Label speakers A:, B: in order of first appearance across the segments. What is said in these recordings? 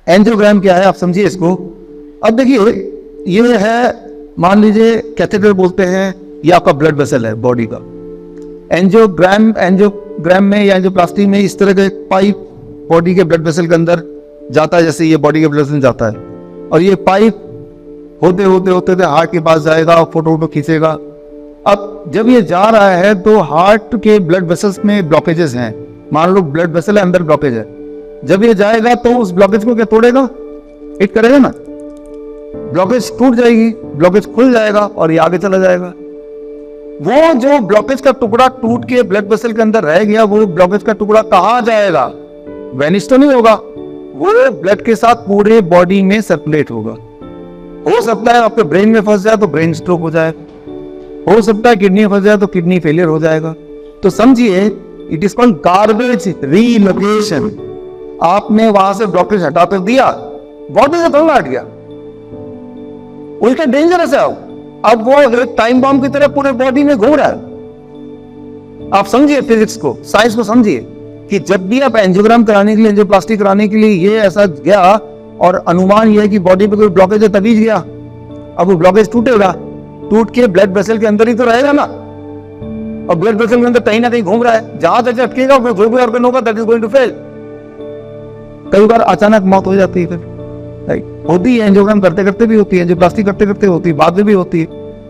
A: Angiogram क्या है आप समझिए इसको। अब देखिए ये है, मान लीजिए कैथेटर बोलते हैं, ये आपका ब्लड वेसल है बॉडी का। एंजियोग्राम में या एंजियोप्लास्टी में इस तरह का एक पाइप बॉडी के ब्लड वेसल के अंदर जाता है, जैसे ये बॉडी के ब्लड वेसल जाता है, और ये पाइप होते होते होते होते हार्ट के पास जाएगा, फोटो खींचेगा। अब जब ये जा रहा है तो हार्ट के ब्लड वेसल्स में ब्लॉकेजेस हैं, मान लो ब्लड वेसल है, अंदर ब्लॉकेज है। जब ये जाएगा तो उस ब्लॉकेज को क्या तोड़ेगा, हिट करेगा ना, ब्लॉकेज टूट जाएगी, ब्लॉकेज खुल जाएगा और ये आगे चला जाएगा। वो जो ब्लॉकेज का टुकड़ा टूट के ब्लड वेसल के अंदर रह गया, वो ब्लॉकेज का टुकड़ा कहां जाएगा, वेनिश तो नहीं होगा, वो ब्लड के साथ पूरे बॉडी में सर्कुलेट होगा। हो सकता है आपके ब्रेन में फंस जाए तो ब्रेन स्ट्रोक हो जाए, हो सकता है किडनी में फंस जाए तो किडनी फेलियर हो जाएगा। तो समझिए it is called garbage relocation. आपने वहां से ब्लॉकेज हटा तो दिया, बॉडी से थोड़ा हट गया, उल्टा डेंजरस है। अब वो टाइम बॉम्ब की तरह पूरे बॉडी में घूम रहा है। आप समझिए फिजिक्स को, साइंस को समझिए कि जब भी आप एंजियोग्राम कराने के लिए, एंजियोप्लास्टी कराने के लिए ये ऐसा गया और अनुमान यह है कि बॉडी पे कोई ब्लॉकेज है तभी गया, अब वो ब्लॉकेज टूटेगा, टूट के ब्लड वेसल के अंदर ही तो रहेगा ना, और ब्लड वेसल के अंदर कहीं ना कहीं घूम रहा है, जहां तक अटकेगा वो कोई ऑर्गन होगा that is going to fail. कई बार अचानक मौत हो जाती है, फिर होती है, एंजियोग्राम करते करते भी होती है, एंजियोप्लास्टी करते करते होती है, बाद में भी होती है।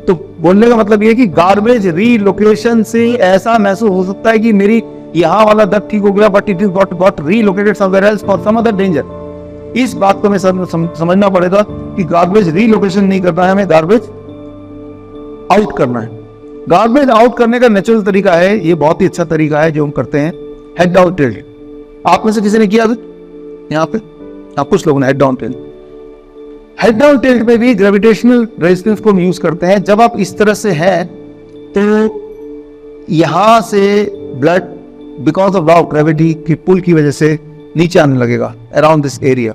A: तो बोलने का मतलब ये कि गार्बेज रीलोकेशन से ऐसा महसूस हो सकता है कि मेरी यहाँ वाला दर्द ठीक हो गया, but it is got relocated somewhere else for some other danger. इस बात को हमें समझना पड़ेगा कि गार्बेज रीलोकेशन नहीं करना है, हमें गार्बेज आउट करना है। गार्बेज आउट करने का नेचुरल तरीका है, ये बहुत ही अच्छा तरीका है जो हम करते हैं, हेड डाउन टिल्ट। आप में से किसी ने किया यहाँ पे, आप कुछ लोगों ने head down tilt. Head down tilt में भी ग्रेविटेशनल रेजिस्टेंस को हम यूज करते हैं। जब आप इस तरह से है तो यहां से blood because of law of gravity की पुल की वजह से नीचे आने लगेगा अराउंड दिस एरिया।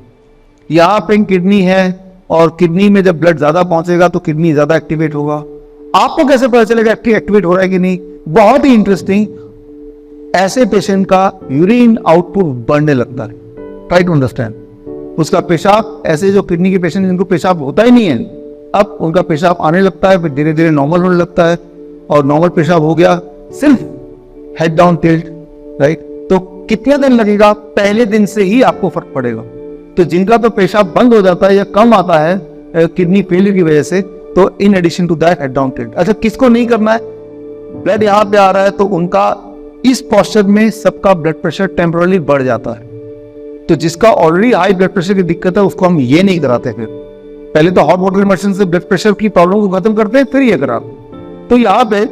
A: यहाँ पे किडनी है और किडनी में जब ब्लड ज्यादा पहुंचेगा तो किडनी ज्यादा एक्टिवेट होगा। आपको कैसे पता चलेगा एक्टिवेट हो रहा है कि नहीं? बहुत ही इंटरेस्टिंग, ऐसे पेशेंट का यूरिन आउटपुट बढ़ने लगता है। Try to understand. उसका पेशाब, ऐसे जो किडनी के पेशेंट जिनको पेशाब होता ही नहीं है, अब उनका पेशाब आने लगता है, फिर धीरे धीरे नॉर्मल होने लगता है, और नॉर्मल पेशाब हो गया सिर्फ हेड डाउन टिल्ट, राइट। तो कितना दिन लगेगा? पहले दिन से ही आपको फर्क पड़ेगा। तो जिनका तो पेशाब बंद हो जाता है या कम आता है किडनी फेलियर की वजह से, तो in addition to that head down tilt. अच्छा, किसको नहीं करना है? ब्लड यहाँ पे आ रहा है तो उनका इस पोस्चर में सबका ब्लड प्रेशर टेम्पररी बढ़ जाता है। तो जिसका ऑलरेडी हाई ब्लड प्रेशर की दिक्कत है उसको हम ये नहीं कराते। फिर पहले तो हॉट वाटर इमर्शन से ब्लड प्रेशर की प्रॉब्लम को खत्म करते हैं, फिर ये कराते। तो यहाँ पे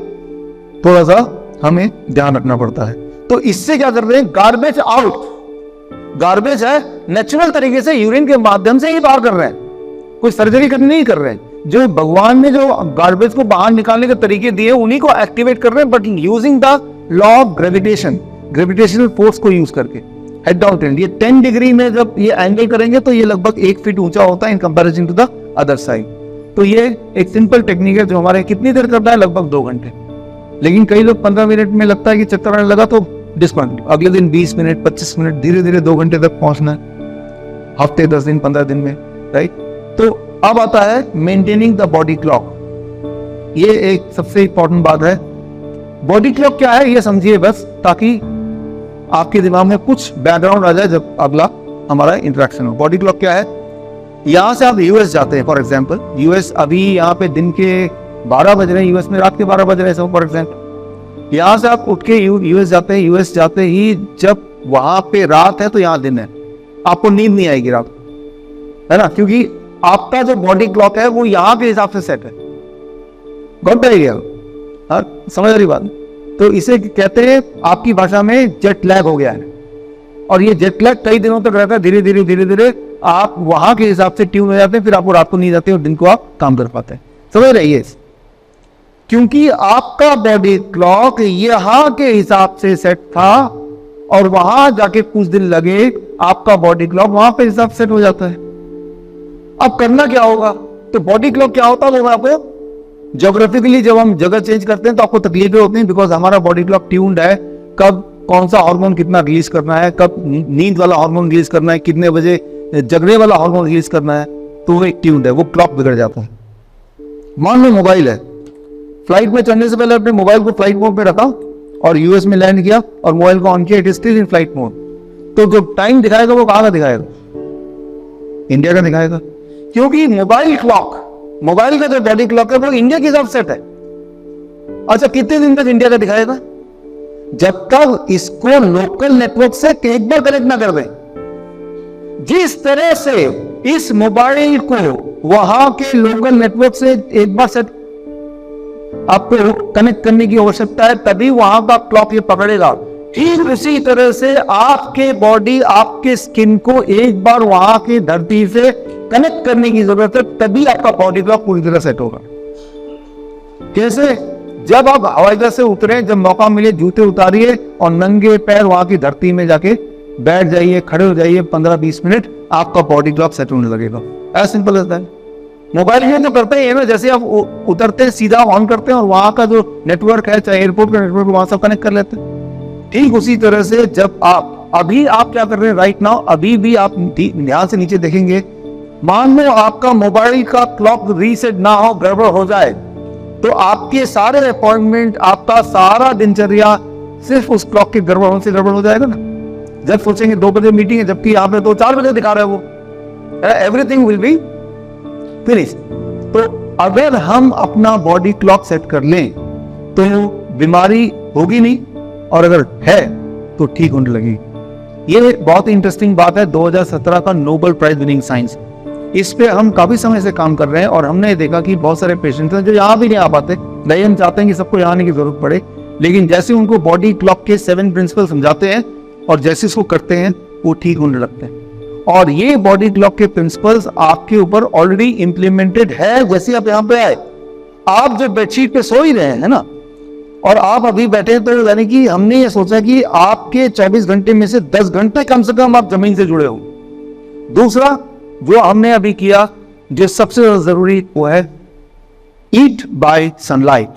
A: थोड़ा सा हमें ध्यान रखना पड़ता है। तो इससे क्या कर रहे हैं? Garbage out. गार्बेज है नेचुरल तरीके से यूरिन के माध्यम से ही बाहर कर रहे हैं, कोई सर्जरी करनी नहीं कर रहे हैं। जो भगवान ने जो गार्बेज को बाहर निकालने के तरीके दिए उन्हीं को एक्टिवेट कर रहे हैं, but using the law of gravitation, gravitational force को यूज करके। हेड डाउन टिल्ट, ये 10 डिग्री में जब ये एंगल करेंगे तो ये लगभग 1 फीट ऊंचा होता है in comparison to the other side. तो ये एक सिंपल टेक्निक है जो हमारे कितनी देर करता है? लगभग 2 घंटे। लेकिन कई लोग 15 मिनट में लगता है कि चक्कर आने लगा तो डिस्कंटिन्यू, अगले दिन 20 मिनट 25 मिनट, धीरे धीरे 2 घंटे तक पहुंचना है, हफ्ते 10 दिन 15 दिन में, राइट। तो अब आता है मेंटेनिंग द बॉडी क्लॉक। ये एक सबसे इंपॉर्टेंट बात है। बॉडी क्लॉक क्या है ये समझिए बस, ताकि आपके दिमाग में कुछ बैकग्राउंड आ जाए जब अगला हमारा इंटरेक्शन हो। बॉडी क्लॉक क्या है? यहां से आप यूएस जाते हैं फॉर एग्जांपल, यूएस अभी यहाँ पे दिन के 12 बज रहे हैं, यूएस में रात के 12 बज रहे हैं फॉर एग्जांपल। यहां से आप उठ के यूएस जाते हैं, यूएस जाते ही जब वहां पे रात है तो यहाँ दिन है, आपको नींद नहीं आएगी रात, है ना, क्योंकि आपका जो बॉडी क्लॉक है वो यहाँ के हिसाब से सेट है। Got idea? हाँ, समझ रही बात? तो इसे कहते हैं आपकी भाषा में जेट लैग हो गया है, और ये जेट लैग कई दिनों तक रहता है। धीरे धीरे धीरे धीरे आप वहां के हिसाब से ट्यून हो जाते हैं, फिर आपको रात को नींद आती है और दिन को आप काम कर पाते हैं। समझ रही है? क्योंकि आपका बॉडी क्लॉक यहाँ के हिसाब से सेट था और वहां जाके कुछ दिन लगे, आपका बॉडी क्लॉक वहां पे हिसाब सेट हो जाता है। अब करना क्या होगा? तो बॉडी क्लॉक क्या होता है? आपको ज्योग्राफिकली जब हम जगह चेंज करते हैं तो आपको तकलीफें होती हैं, बिकॉज हमारा बॉडी क्लॉक ट्यून्ड है, कब कौन सा हार्मोन कितना रिलीज करना है, कब नींद वाला हार्मोन रिलीज करना है, कितने बजे जगने वाला हार्मोन रिलीज करना है तो वो एक ट्यून्ड है, वो क्लॉक बिगड़ जाता है। मान लो मोबाइल है, फ्लाइट में चढ़ने से पहले अपने मोबाइल को फ्लाइट मोड पे रखा और यूएस में लैंड किया और मोबाइल को ऑन किया, it is still in flight mode, तो जो टाइम दिखाएगा वो कहाँ का दिखाएगा? इंडिया का दिखाएगा, क्योंकि मोबाइल क्लॉक, मोबाइल का जो बॉडी क्लॉक है वो इंडिया के हिसाब सेट है। अच्छा, कितने दिन तक इंडिया का दिखाएगा? जब तक इसको लोकल नेटवर्क से एक बार कनेक्ट ना कर दें। जिस तरह से इस मोबाइल को वहां के लोकल नेटवर्क से एक बार सेट आपको कनेक्ट करने की आवश्यकता है, तभी वहां का क्लॉक ये पकड़ेगा। ठीक उसी तरह से आपके बॉडी, आपके स्किन को एक बार वहां की धरती से कनेक्ट करने की जरूरत है, तभी आपका बॉडी क्लॉक पूरी तरह सेट होगा। कैसे? जब आप हवाई जहाज से उतरे, जब मौका मिले जूते उतारिए और नंगे पैर वहां की धरती में जाके बैठ जाइए, खड़े हो जाइए 15-20 मिनट, आपका बॉडी क्लॉक सेट होने लगेगा। As simple as that. Mobile में तो करते ही है ना, जैसे आप उतरते हैं सीधा ऑन करते हैं और वहां का जो नेटवर्क है, चाहे एयरपोर्ट का नेटवर्क, वहां सब कनेक्ट कर लेते हैं। ठीक उसी तरह से जब अभी आप क्या कर रहे हैं राइट नाउ, अभी भी आप ध्यान से नीचे देखेंगे, मान लो आपका मोबाइल का क्लॉक रीसेट ना हो, गड़बड़ हो जाए, तो आपके सारे अपॉइंटमेंट, आपका सारा दिनचर्या सिर्फ उस क्लॉक के गड़बड़ होने से गड़बड़ हो जाएगा ना। जब सोचेंगे 2 बजे मीटिंग है, जबकि यहाँ पे तो 4 बजे दिखा रहा है वो, एवरीथिंग विल बी फिनिश। तो अगर हम अपना बॉडी क्लॉक सेट कर लें तो बीमारी होगी नहीं, और अगर है तो ठीक होने लगेगी। ये बहुत ही इंटरेस्टिंग बात है, 2017 का नोबेल प्राइज विनिंग साइंस, इस पे हम काफी समय से काम कर रहे हैं और हमने देखा कि बहुत सारे पेशेंट्स हैं जो यहाँ भी नहीं आ पाते। नहीं, हम चाहते हैं कि सबको यहाँ आने की जरूरत पड़े, लेकिन जैसे उनको बॉडी क्लॉक के 7 प्रिंसिपल समझाते हैं और जैसे इसको करते हैं वो ठीक होने लगते हैं। और ये बॉडी क्लॉक के प्रिंसिपल्स आपके ऊपर ऑलरेडी इंप्लीमेंटेड है। जैसे आप यहाँ पे आए, आप जो बेडशीट पे सो ही रहे हैं ना, और आप अभी बैठे, तो यानी कि हमने ये सोचा कि आपके 24 घंटे में से 10 घंटे कम से कम आप जमीन से जुड़े हो। दूसरा जो हमने अभी किया, जो सबसे ज्यादा जरूरी, वो है ईट बाय सनलाइट।